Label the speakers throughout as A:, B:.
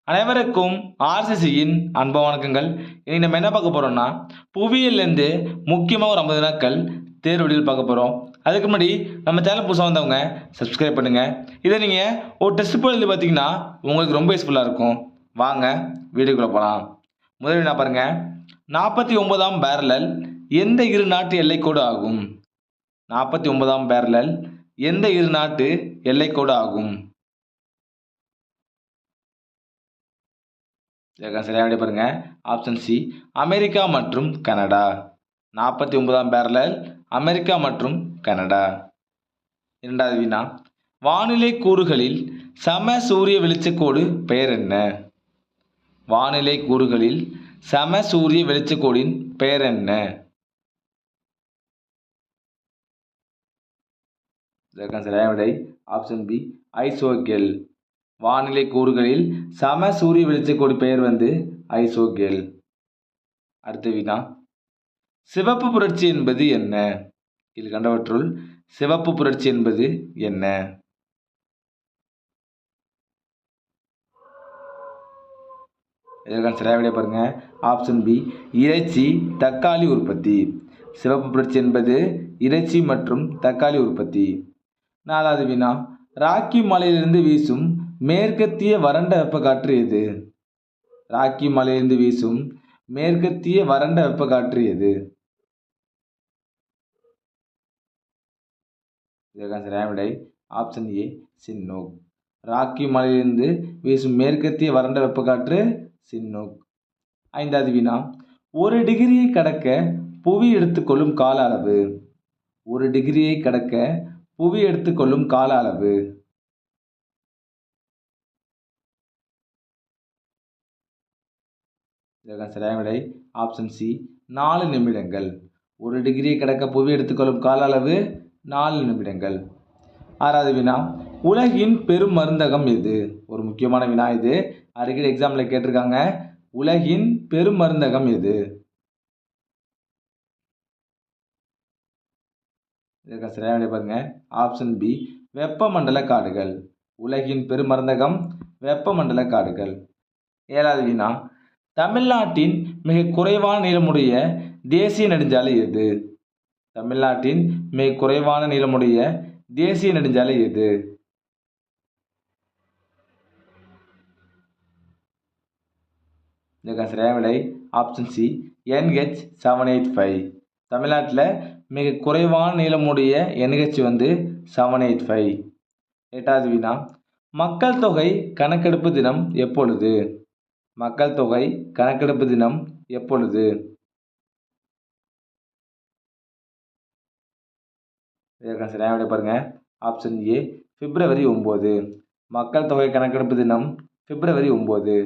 A: அனைவருக்கும் ஆர்சிசியின் அன்பு வணக்கங்கள். இன்னைக்கு நம்ம என்ன பார்க்க போறோம்னா, புவியியல்லேருந்து முக்கியமாக ஒரு 50 வினாக்கள் தேர்வு வடிவில் பார்க்க போறோம். அதுக்கு முன்னாடி நம்ம சேனல் புதுசாக வந்தவங்க சப்ஸ்கிரைப் பண்ணுங்க. இதை நீங்க ஒரு டெஸ்ட் போல் எழுதி பார்த்தீங்கன்னா உங்களுக்கு ரொம்ப யூஸ்ஃபுல்லாக இருக்கும். வாங்க வீடியோக்குள்ள போகலாம். முதல் வினா பாருங்க. 49ஆம் பேரலல் எந்த இரு நாட்டு எல்லைக்கோடு ஆகும்? 49ஆம் பேரலல் எந்த இரு நாட்டு எல்லைக்கோடு ஆகும்? இதற்கான சரியான விடை பாருங்க. ஆப்ஷன் சி, அமெரிக்கா மற்றும் கனடா. 49ஆம் பேரலல் அமெரிக்கா மற்றும் கனடா. இரண்டாவது வினா. வானிலை கூறுகளில் சம சூரிய வெளிச்சக்கோடு பெயர் என்ன? வானிலை கூறுகளில் சம சூரிய வெளிச்சக்கோடின் பெயர் என்ன? இதற்கான சரியான விடை ஆப்ஷன் பி, ஐசோகெல். வானிலை கூறுகளில் சம சூரிய வெளிச்சக்கோடு பெயர் ஐசோகெல். அடுத்த வினா. சிவப்பு புரட்சி என்பது என்ன? கீழ்கண்டவற்றுள் சிவப்பு புரட்சி என்பது என்ன? இதற்கான சரியான விடை பாருங்க. ஆப்ஷன் பி, இறைச்சி தக்காளி உற்பத்தி. சிவப்பு புரட்சி என்பது இறைச்சி மற்றும் தக்காளி உற்பத்தி. நாலாவது வினா. ராக்கி மலையிலிருந்து வீசும் மேற்கத்திய வறண்ட வெப்ப காற்று எது? ராக்கி மலையிலிருந்து வீசும் மேற்கத்திய வறண்ட வெப்ப காற்று எது? இதற்கான சரியான விடை ஆப்ஷன் ஏ, சின்னூக். ராக்கி மலையிலிருந்து வீசும் மேற்கத்திய வறண்ட வெப்ப காற்று சின்னூக். ஐந்தாவது வினா. 1 டிகிரியை கடக்க புவி எடுத்துக்கொள்ளும் கால அளவு. 1 டிகிரியை கடக்க புவி எடுத்துக்கொள்ளும் கால அளவு. இதற்கான சரியான விடை ஆப்ஷன் சி, 4 நிமிடங்கள். 1 டிகிரியை கடக்க புவி எடுத்துக்கொள்ளும் கால அளவு 4 நிமிடங்கள். ஆறாவது வினா. உலகின் பெரும் மருந்தகம் எது? ஒரு முக்கியமான வினா இது. அடிக்கடி எக்ஸாம்ல கேட்டிருக்காங்க. உலகின் பெரும் மருந்தகம் எது? இதற்கான சரியான விடை பாருங்க. ஆப்ஷன் பி, வெப்பமண்டல காடுகள். உலகின் பெருமருந்தகம் வெப்பமண்டல காடுகள். ஏழாவது வினா. தமிழ்நாட்டின் மிக குறைவான நீளமுடைய தேசிய நெடுஞ்சாலை எது? தமிழ்நாட்டின் மிக குறைவான நீளமுடைய தேசிய நெடுஞ்சாலை எது? இதற்கான சரியான விடை ஆப்ஷன் சி, NH 785. தமிழ்நாட்டில் மிக குறைவான நீளமுடைய NH 785. எட்டாவது வினா. மக்கள் தொகை கணக்கெடுப்பு தினம் எப்பொழுது? மக்கள் தொகை கணக்கெடுப்பு தினம் எப்பொழுது? இதற்கான சரியான விடை பாருங்க. ஆப்ஷன் ஏ, பிப்ரவரி 9. மக்கள் தொகை கணக்கெடுப்பு தினம் பிப்ரவரி 9.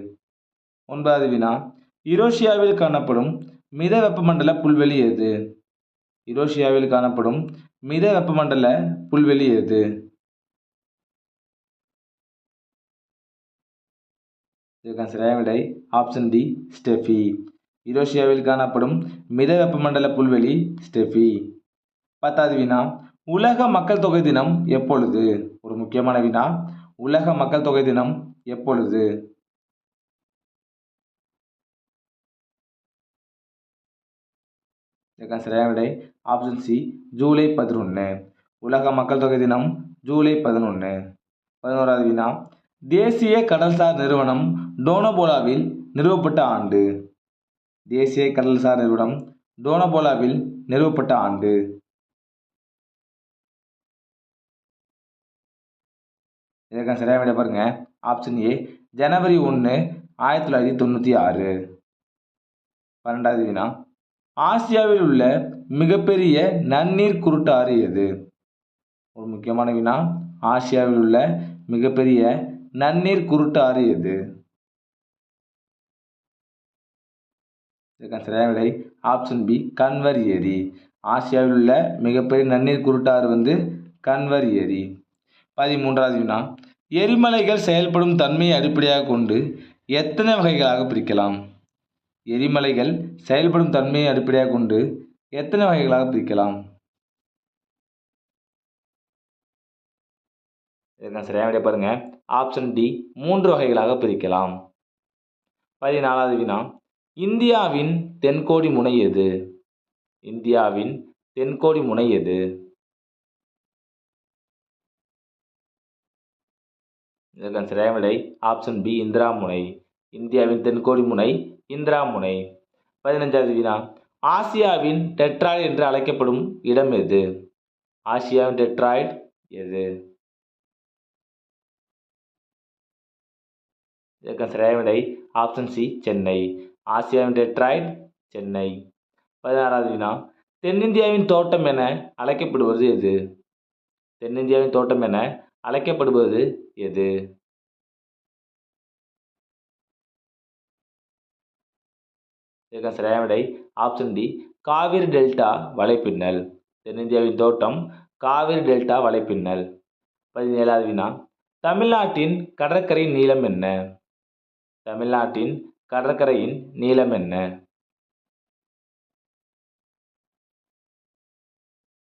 A: ஒன்பதாவது வினா. யுரேஷியாவில் காணப்படும் மித வெப்பமண்டல புல்வெளி எது? யுரேஷியாவில் காணப்படும் மித வெப்பமண்டல புல்வெளி எது? இதற்கான சரியான விடை ஆப்ஷன் டி, ஸ்டெஃபி. யுரேஷியாவில் காணப்படும் மித வெப்பமண்டல புல்வெளி ஸ்டெஃபி. பத்தாவது வினா. உலக மக்கள் தொகை தினம் எப்பொழுது? ஒரு முக்கியமான வினா. உலக மக்கள் தொகை தினம் எப்பொழுது? இதற்கான சரியான விடை ஆப்ஷன் சி, ஜூலை 11. உலக மக்கள் தொகை தினம் ஜூலை 11. 11வது வினா. தேசிய கடல்சார் நிறுவனம் டோனபோலாவில் நிறுவப்பட்ட ஆண்டு. தேசிய கடல்சார் நிறுவனம் டோனபோலாவில் நிறுவப்பட்ட ஆண்டு. இதற்கான சரியான விடை பாருங்க. ஆப்ஷன் ஏ, ஜனவரி 1, 1996. 12வது வினா. ஆசியாவில் உள்ள மிகப்பெரிய நன்னீர் குருட்டு ஆறு எது? ஒரு முக்கியமான வினா. ஆசியாவில் உள்ள மிகப்பெரிய நன்னீர் குருட்டு ஆறு எது? இதற்கான சரியான விடை ஆப்ஷன் பி, கன்வர் ஏரி. ஆசியாவில் உள்ள மிகப்பெரிய நன்னீர் குருட்டு ஆறு கன்வர் ஏரி. 13வது வினா. எரிமலைகள் செயல்படும் தன்மையை அடிப்படையாக கொண்டு எத்தனை வகைகளாக பிரிக்கலாம்? எரிமலைகள் செயல்படும் தன்மையை அடிப்படையாக கொண்டு எத்தனை வகைகளாக பிரிக்கலாம்? இதற்கான சரியான விடை பாருங்க. ஆப்ஷன் டி, 3 வகைகளாக பிரிக்கலாம். 14வது வினா, இந்தியாவின் தென்கோடி முனை எது? இந்தியாவின் தென்கோடி முனை எது? இதற்கான சரியான விடை ஆப்ஷன் பி, இந்திரா முனை. இந்தியாவின் தென்கோடி முனை இந்திரா முனை. 15வது வினா, ஆசியாவின் டெட்ராய்டு என்று அழைக்கப்படும் இடம் எது? ஆசியாவின் டெட்ராய்டு எது? இதற்கான சரியான விடை ஆப்ஷன் சி, சென்னை. ஆசியாவின் டெட்ராய்டு சென்னை. 16வது வினா, தென்னிந்தியாவின் தோட்டம் என அழைக்கப்படுவது எது? தென்னிந்தியாவின் தோட்டம் என அழைக்கப்படுவது எது? இதற்கான சரியான விடை ஆப்ஷன் டி, காவிரி டெல்டா வலைப்பின்னல். தென்னிந்தியாவின் தோட்டம் காவிரி டெல்டா வலைப்பின்னல். 17வது வினா, தமிழ்நாட்டின் கடற்கரையின் நீளம் என்ன? தமிழ்நாட்டின் கடற்கரையின் நீளம் என்ன?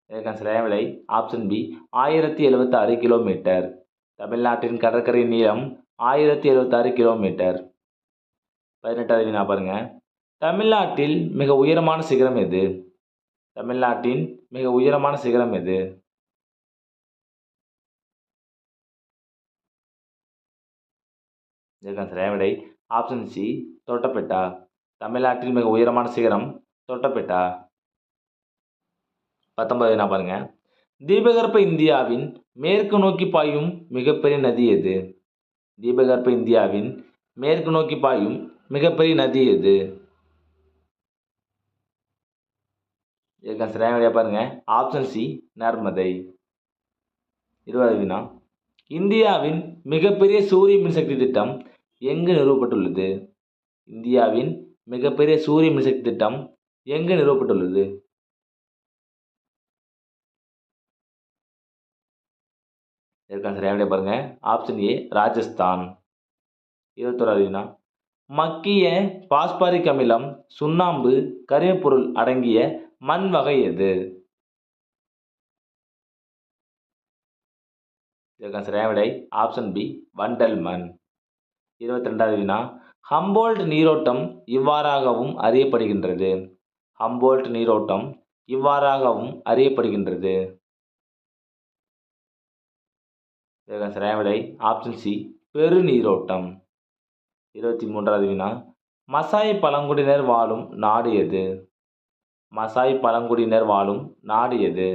A: இதற்கான சரியான விடை ஆப்ஷன் பி, 1076 கிலோமீட்டர். தமிழ்நாட்டின் கடற்கரையின் நீளம் 1076 கிலோமீட்டர். 18வது வினா பாருங்க, தமிழ்நாட்டில் மிக உயரமான சிகரம் எது? தமிழ்நாட்டின் மிக உயரமான சிகரம் எது? இதற்கான சரியான விடை ஆப்ஷன் சி, தொட்டபெட்டா. தமிழ்நாட்டில் மிக உயரமான சிகரம் தொட்டபெட்டா. 19வது வினா பாருங்க, தீபகற்ப இந்தியாவின் மேற்கு நோக்கி பாயும் மிகப்பெரிய நதி எது? தீபகற்ப இந்தியாவின் மேற்கு நோக்கி பாயும் மிகப்பெரிய நதி எது? இதற்கான சரியான விடையா பாருங்க ஆப்ஷன் சி, நர்மதை. 20வது வினா, இந்தியாவின் மிகப்பெரிய சூரிய மின்சக்தி திட்டம் எங்கு நிறுவப்பட்டுள்ளது? இந்தியாவின் மிகப்பெரிய சூரிய மின்சக்தி திட்டம் எங்கு நிறுவப்பட்டுள்ளது? இதற்கான சரியான விடை பாருங்க ஆப்ஷன் ஏ, ராஜஸ்தான். 21வது வினா, மக்கிய பாஸ்பாரிக் அமிலம், சுண்ணாம்பு, கரிமப்பொருள் அடங்கிய மண் வகை எது? இதற்கான சரியான விடை ஆப்ஷன் பி, வண்டல் மண். 22வது வினா, ஹம்போல்ட் நீரோட்டம் இவ்வாறாகவும் அறியப்படுகின்றது. ஹம்போல்ட் நீரோட்டம் இவ்வாறாகவும் அறியப்படுகின்றது. இதற்கான சரியான விடை ஆப்ஷன் சி, பெருநீரோட்டம். 23வது வினா, மசாய் பழங்குடியினர் வாழும் நாடு எது? மசாய் பழங்குடியினர் வாழும் நாடு எது?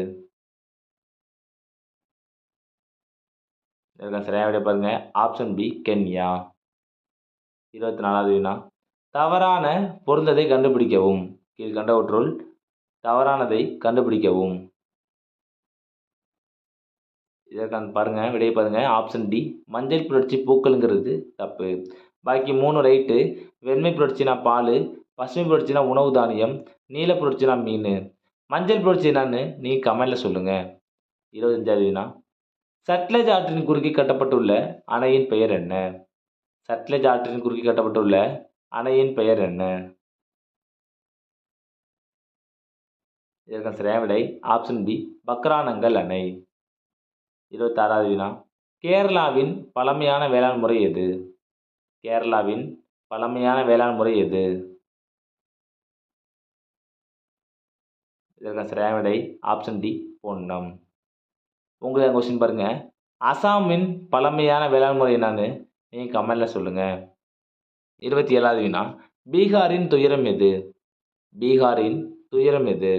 A: இதற்கான சரியான விடை பாருங்க ஆப்ஷன் பி, கென்யா. 24வது வினா, தவறான பொருந்ததை கண்டுபிடிக்கவும். கீழ்கண்டவற்றுள் தவறானதை கண்டுபிடிக்கவும். இதற்கான பாருங்க விடையை பாருங்க ஆப்ஷன் டி, மஞ்சள் புரட்சி பூக்கள்ங்கிறது தப்பு. பாக்கி 3 ரைட்டு. வெண்மை புரட்சினா பால், பசுமை புரட்சினா உணவு தானியம், நீல புரட்சினா மீன். மஞ்சள் புரட்சி என்னான்னு நீங்கள் கமெண்டில் சொல்லுங்கள். 25வது வினா, சட்லஜ் ஆற்றின் குறுக்கே கட்டப்பட்டுள்ள அணையின் பெயர் என்ன? சட்லஜ் ஆற்றின் குறுக்கே கட்டப்பட்டுள்ள அணையின் பெயர் என்ன? இதற்கான சரியான விடை ஆப்ஷன் பி, பக்ரானங்கல் அணை. 26வது வினா, கேரளாவின் பழமையான வேளாண் முறை எது? கேரளாவின் பழமையான வேளாண் முறை எது? இதற்கான சரியான விடை ஆப்ஷன் டி, பொன்னம். உங்களுக்கு கொஸ்டின் பாருங்க, அசாமின் பழமையான வேளாண் முறை என்னன்னு நீங்கள் கமெண்டில் சொல்லுங்கள். 27வது வினா, பீகாரின் துயரம் எது? பீகாரின் துயரம் எது?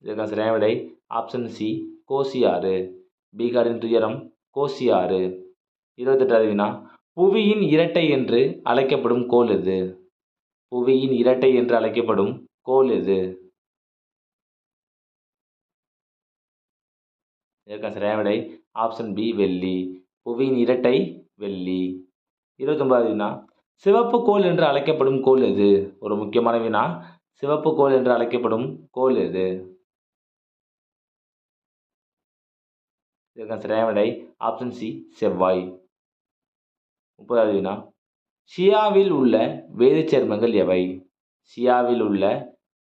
A: இதற்கான சரியான விடை ஆப்ஷன் சி, கோசி ஆறு. பீகாரின் துயரம் கோசி ஆறு. 28வது வினா, புவியின் இரட்டை என்று அழைக்கப்படும் கோள் எது? புவியின் இரட்டை என்று அழைக்கப்படும் கோள் எது? இதற்கான சரியான விடை ஆப்ஷன் பி, வெள்ளி. புவியின் இரட்டை வெள்ளி. 29வது வினா, சிவப்பு கோள் என்று அழைக்கப்படும் கோள் எது? ஒரு முக்கியமான வினா, சிவப்பு கோள் என்று அழைக்கப்படும் கோள் எது? இதற்கான சரியான விடை ஆப்ஷன் சி, செவ்வாய். 30வது வினா, சியாவில் உள்ள வேதிச் சேர்மங்கள் எவை? சியாவில் உள்ள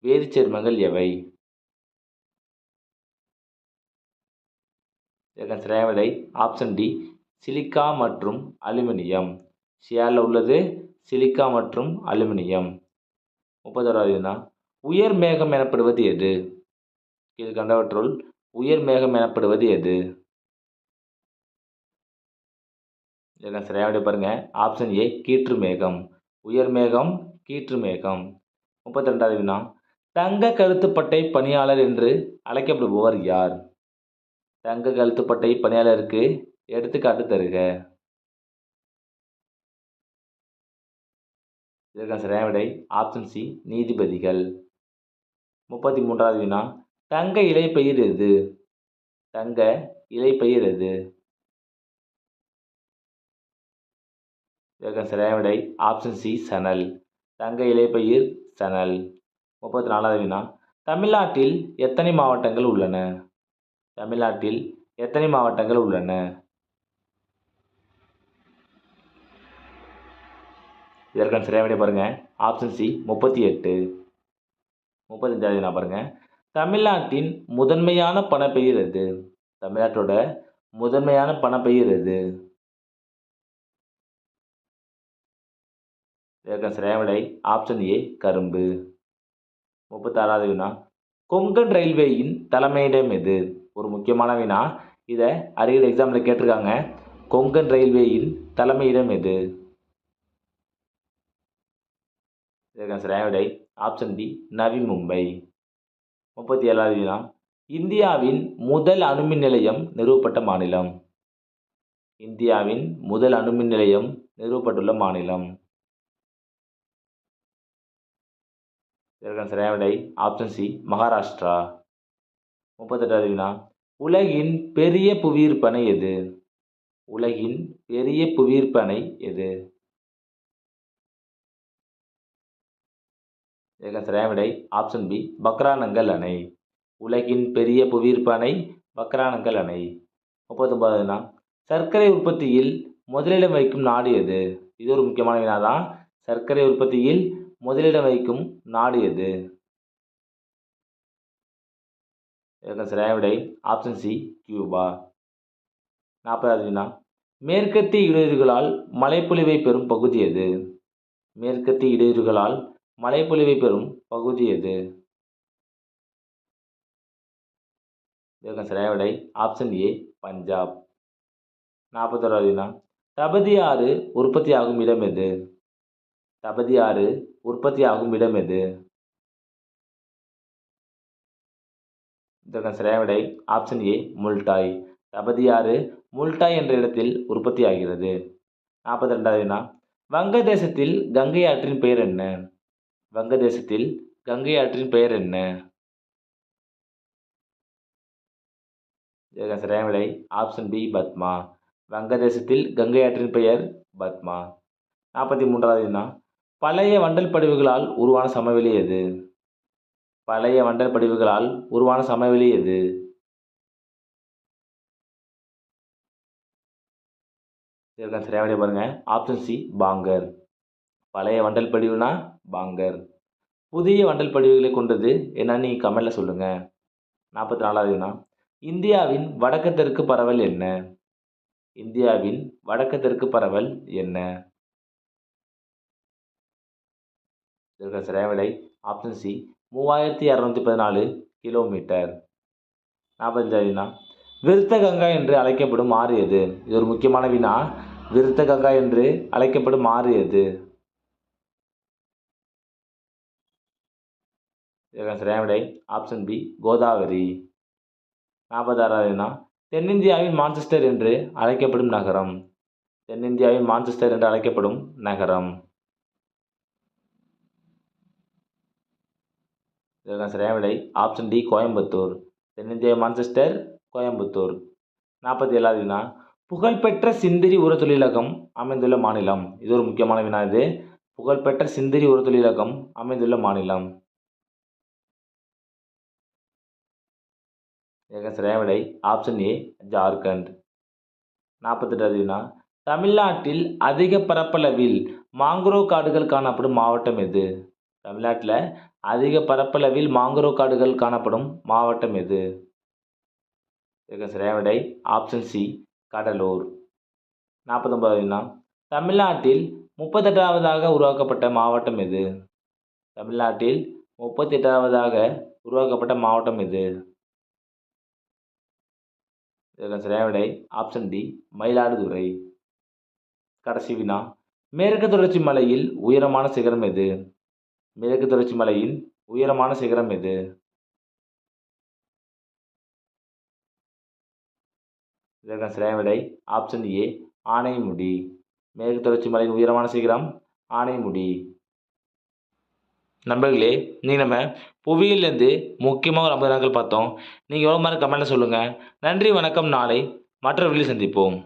A: வேதிச் சேர்மங்கள் எவை? இதற்கான சரியான விடை ஆப்ஷன் டி, சிலிக்கா மற்றும் அலுமினியம். ஷியாலில் உள்ளது சிலிக்கா மற்றும் அலுமினியம். 31வது வினா, உயர் மேகம் எனப்படுவது எது? கீழ்கண்டவற்றுள் உயர் மேகம் எனப்படுவது எது? இதெல்லாம் சரியாக விடை பாருங்க. ஆப்ஷன் ஏ கீற்று மேகம். உயர் மேகம் கீற்று மேகம். 32வது வினா, தங்க கழுத்துப்பட்டை பணியாளர் என்று அழைக்கப்படுபவர் யார்? தங்க கழுத்துப்பட்டை பணியாளருக்கு எடுத்துக்காட்டு தருக. இதற்கான சரியான விடை ஆப்ஷன் சி நீதிபதிகள். 33வது வினா, தங்க இலைப்பயிர் எது? தங்க இலைப்பயிர் எது? இதற்கான சரியான விடை ஆப்ஷன் சி சணல். தங்க இலைப்பயிர் சணல். 34வது வினா, தமிழ்நாட்டில் எத்தனை மாவட்டங்கள் உள்ளன? தமிழ்நாட்டில் எத்தனை மாவட்டங்கள் உள்ளன? இதற்கான சரியான விடை பாருங்க. Option C 38. 35வது வினா பாருங்க. தமிழ்நாட்டின் முதன்மையான பணப்பெயர் எது? தமிழ்நாட்டோட முதன்மையான பணப்பெயர் எது? இதற்கான சரியான விடை ஆப்ஷன் ஏ கரும்பு. 36வது வினா, கொங்கன் ரயில்வேயின் தலைமையிடம் எது? ஒரு முக்கியமான வினா, இதை அரியர் எக்ஸாமில் கேட்டிருக்காங்க. கொங்கன் ரயில்வேயின் தலைமையிடம் எது? இதற்கான சரியான விடை ஆப்ஷன் டி நவி மும்பை. 37வது வினா, இந்தியாவின் முதல் அணுமின் நிலையம் நிறுவப்பட்ட மாநிலம்? இந்தியாவின் முதல் அணுமின் நிலையம் நிறுவப்பட்டுள்ள மாநிலம்? இதற்கான சரியான விடை ஆப்ஷன் சி மகாராஷ்டிரா. 38வது வினா, உலகின் பெரிய புவியீர்ப்பு அணை எது? உலகின் பெரிய புவியீர்ப்பு அணை எது? இதற்கான சரியான விடை ஆப்ஷன் பி பக்ரானங்கல் அணை. உலகின் பெரிய புவியீர்ப்பு அணை பக்ரானங்கல் அணை. 39வது வினா, சர்க்கரை உற்பத்தியில் முதலிடம் வகிக்கும் நாடு எது? இது ஒரு முக்கியமான வினா தான். சர்க்கரை உற்பத்தியில் முதலிடம் வகிக்கும் நாடு எது? இதற்கான சரியான விடை ஆப்ஷன் சி கியூபா. 40வது வினா, மேற்கத்திய இடையூறுகளால் மழைப்பொழிவை பெறும் பகுதி எது? மேற்கத்திய இடையூறுகளால் மழைப்பொழிவை பெறும் பகுதி எது? இதற்கான சரியான விடை ஆப்ஷன் ஏ பஞ்சாப். 41வது வினா, தபதி ஆறு உற்பத்தியாகும் இடம் எது? தபதி ஆறு உற்பத்தியாகும் இடம் எது? இதற்கான சரியான விடை ஆப்ஷன் ஏ முல்டாய். தபதி ஆறு முல்டாய் என்ற இடத்தில் உற்பத்தியாகிறது. 42வது வினா, வங்கதேசத்தில் கங்கை ஆற்றின் பெயர் என்ன? வங்கதேசத்தில் கங்கை ஆற்றின் பெயர் என்ன? இதற்கான சரியான விடை ஆப்ஷன் பி பத்மா. வங்கதேசத்தில் கங்கை ஆற்றின் பெயர் பத்மா. 43வது வினா, பழைய வண்டல் படிவுகளால் உருவான சமவெளி எது? பழைய வண்டல் படிவுகளால் உருவான சமவெளி எது? இதற்கான சரியான விடை பாருங்க. Option C bangar. பழைய வண்டல் படிவுனா பாங்கர். புதிய வண்டல் படிவுகளை கொண்டது என்னன்னு நீங்கள் கமெண்ட்டில் சொல்லுங்கள். 44வது வினா, இந்தியாவின் வடக்கு தெற்கு பரவல் என்ன? இந்தியாவின் வடக்கு தெற்கு பரவல் என்ன? இதற்கான சரியான விடை ஆப்ஷன் சி 3214 கிலோமீட்டர். 45வது வினா, விருத்த கங்கா என்று அழைக்கப்படும் ஆறு எது? இது ஒரு முக்கியமான வினா. விருத்த கங்கா என்று அழைக்கப்படும் ஆறு எது? இதற்கான சரியான விடை ஆப்ஷன் பி கோதாவரி. 46வது வினா, தென்னிந்தியாவின் மான்செஸ்டர் என்று அழைக்கப்படும் நகரம்? தென்னிந்தியாவின் மான்செஸ்டர் என்று அழைக்கப்படும் நகரம்? இதற்கான சரியான விடை ஆப்ஷன் டி கோயம்புத்தூர். தென்னிந்திய மான்செஸ்டர் கோயம்புத்தூர். 47வது வினா, புகழ்பெற்ற சிந்திரி உர தொழிலகம் அமைந்துள்ள மாநிலம்? இது ஒரு முக்கியமான வினா. இது புகழ்பெற்ற சிந்திரி உர தொழிலகம் அமைந்துள்ள மாநிலம்? இதற்கான சரியான விடை ஆப்ஷன் ஏ ஜார்க்கண்ட். 48வது வினா, தமிழ்நாட்டில் அதிக பரப்பளவில் மாங்குரோவ் காடுகள் காணப்படும் மாவட்டம் எது? தமிழ்நாட்டில் அதிக பரப்பளவில் மாங்குரோவ் காடுகள் காணப்படும் மாவட்டம் எது? இதற்கான சரியான விடை ஆப்ஷன் சி கடலூர். 49வது வினா, தமிழ்நாட்டில் 38வதாக உருவாக்கப்பட்ட மாவட்டம் எது? தமிழ்நாட்டில் 38வதாக உருவாக்கப்பட்ட மாவட்டம் எது? இதற்கான சரியான விடை ஆப்ஷன் டி, மயிலாடுதுறை. கடைசி வினா, மேற்கு தொடர்ச்சி மலையில் உயரமான சிகரம் எது? மேற்கு தொடர்ச்சி மலையின் உயரமான சிகரம் எது? இதற்கான சரியான விடை ஆப்ஷன் ஏ, ஆனைமுடி. மேற்கு தொடர்ச்சி மலையின் உயரமான சிகரம் ஆனைமுடி. நண்பர்களே, இன்னைக்கு நம்ம புவியியல்லேருந்து முக்கியமாக ஒரு 50 நாட்கள் பார்த்தோம். நீங்கள் எவ்வளோ மார்க் கமெண்ட்டில் சொல்லுங்கள். நன்றி, வணக்கம். நாளை மற்ற வீடியோவில் சந்திப்போம்.